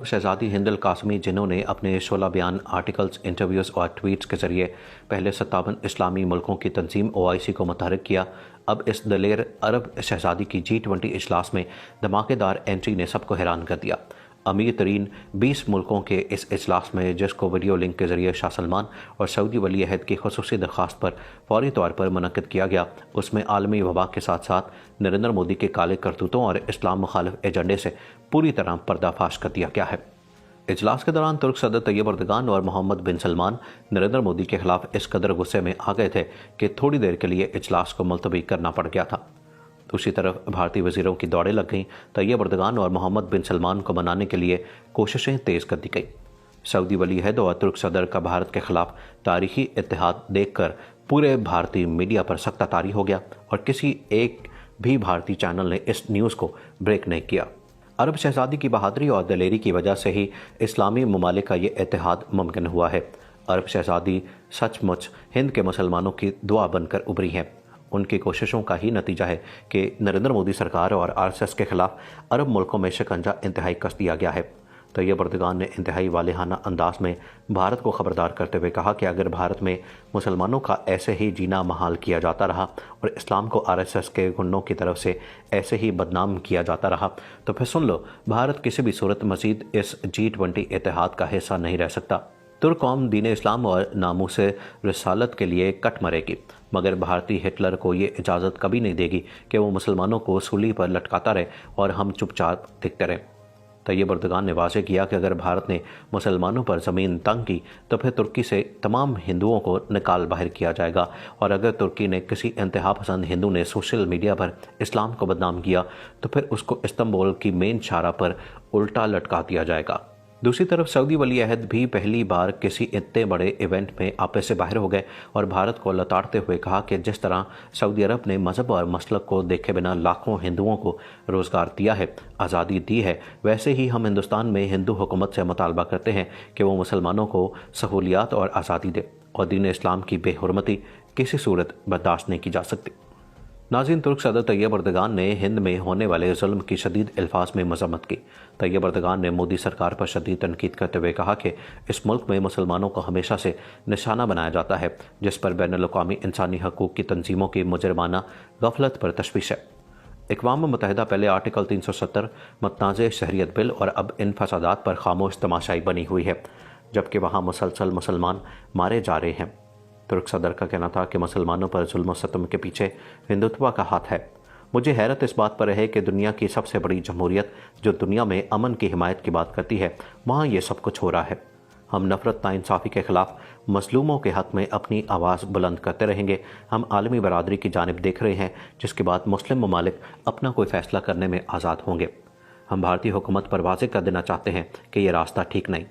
शहजादी हिंद अल कासमी, जिन्होंने अपने 16 बयान, आर्टिकल्स, इंटरव्यूज़ और ट्वीट्स के जरिए पहले 57 इस्लामी मुल्कों की तंजीम OIC को मुतहर्रिक किया, अब इस दलेर अरब शहजादी की G20 इजलास में धमाकेदार एंट्री ने सबको हैरान कर दिया। अमीर तरीन 20 मुल्कों के इस इजलास में, जिसको वीडियो लिंक के जरिए शाह सलमान और सऊदी वली अहद की खुसूसी दरख्वास्त पर फौरी तौर पर मुनक्किद किया गया, उसमें आलमी वबा के साथ साथ नरेंद्र मोदी के काले करतूतों और इस्लाम मुखालिफ एजेंडे से पूरी तरह पर्दाफाश कर दिया गया है। इजलास के दौरान तुर्क सदर तैयब अर्दगान और मोहम्मद बिन सलमान नरेंद्र मोदी के खिलाफ इस कदर गुस्से में आ गए थे कि थोड़ी देर के लिए इजलास को मुलतवी करना पड़ गया था। दूसरी तरफ भारतीय वजीरों की दौड़ें लग गईं। तैयब अर्दगान और मोहम्मद बिन सलमान को मनाने के लिए कोशिशें तेज़ कर दी गई। सऊदी वली अहद और तुर्क सदर का भारत के खिलाफ तारीखी इत्तेहाद देखकर पूरे भारतीय मीडिया पर सख्त तारी हो गया और किसी एक भी भारतीय चैनल ने इस न्यूज़ को ब्रेक नहीं किया। अरब शहजादी की बहादुरी और दलेरी की वजह से ही इस्लामी ममालिक का ये इत्तेहाद मुमकिन हुआ है। अरब शहजादी सचमुच हिंद के मुसलमानों की दुआ बनकर उभरी हैं। उनकी कोशिशों का ही नतीजा है कि नरेंद्र मोदी सरकार और RSS के खिलाफ अरब मुल्कों में शिकंजा इंतहाई कस दिया गया है। तैयब अर्दगान ने इंतहाई वालेहाना अंदाज में भारत को खबरदार करते हुए कहा कि अगर भारत में मुसलमानों का ऐसे ही जीना महाल किया जाता रहा और इस्लाम को RSS के गुंडों की तरफ से ऐसे ही बदनाम किया जाता रहा तो फिर सुन लो, भारत किसी भी सूरत मजीद इस G20 इत्तेहाद का हिस्सा नहीं रह सकता। तुर्क कौम दीन इस्लाम और नामूसे रिसालत के लिए कट मरेगी, मगर भारतीय हिटलर को ये इजाज़त कभी नहीं देगी कि वो मुसलमानों को सूली पर लटकाता रहे और हम चुपचाप दिखते रहें। तैयब अर्दगान ने वाज़ेह किया कि अगर भारत ने मुसलमानों पर ज़मीन तंग की तो फिर तुर्की से तमाम हिंदुओं को निकाल बाहर किया जाएगा, और अगर तुर्की ने किसी इंतहा पसंद हिंदू ने सोशल मीडिया पर इस्लाम को बदनाम किया तो फिर उसको इस्तांबुल की मेन शाहरा पर उल्टा लटका दिया जाएगा। दूसरी तरफ सऊदी वली अहद भी पहली बार किसी इतने बड़े इवेंट में आपे से बाहर हो गए और भारत को लताड़ते हुए कहा कि जिस तरह सऊदी अरब ने मजहब और मसलक को देखे बिना लाखों हिंदुओं को रोज़गार दिया है, आज़ादी दी है, वैसे ही हम हिंदुस्तान में हिंदू हुकूमत से मुतालबा करते हैं कि वो मुसलमानों को सहूलियात और आज़ादी दे, और दीन इस्लाम की बेहुरमती किसी सूरत बर्दाश्त नहीं की जा सकती। नाज़रीन, तुर्क सदर तैयब अर्दगान ने हिंद में होने वाले जुल्म की शदीद अल्फाज में मजम्मत की। तैयब अर्दगान ने मोदी सरकार पर शदीद तनकीद करते हुए कहा कि इस मुल्क में मुसलमानों को हमेशा से निशाना बनाया जाता है, जिस पर बैनुल-अक़वामी इंसानी हकूक़ की तंजीमों की मुजरमाना गफलत पर तशवीश है। अक़वाम मुत्तहिदा पहले आर्टिकल 370 मतनाज़ शहरियत बिल और अब इन फसादात पर खामोश तमाशाई बनी हुई है, जबकि वहाँ मुसलसल मुसलमान मारे जा रहे हैं। तुर्क सदर का कहना था कि मुसलमानों पर जुल्म सतम के पीछे हिंदुत्व का हाथ है। मुझे हैरत इस बात पर है कि दुनिया की सबसे बड़ी जमहूरियत जो दुनिया में अमन की हिमायत की बात करती है, वहाँ ये सब कुछ हो रहा है। हम नफ़रत नाइंसाफ़ी के ख़िलाफ़ मज़लूमों के हक़ में अपनी आवाज़ बुलंद करते रहेंगे। हम आलमी बरादरी की जानिब देख रहे हैं, जिसके बाद मुस्लिम ममालिक अपना कोई फ़ैसला करने में आज़ाद होंगे। हम भारतीय हुकूमत पर वाज़ेह कर देना चाहते हैं कि यह रास्ता ठीक नहीं।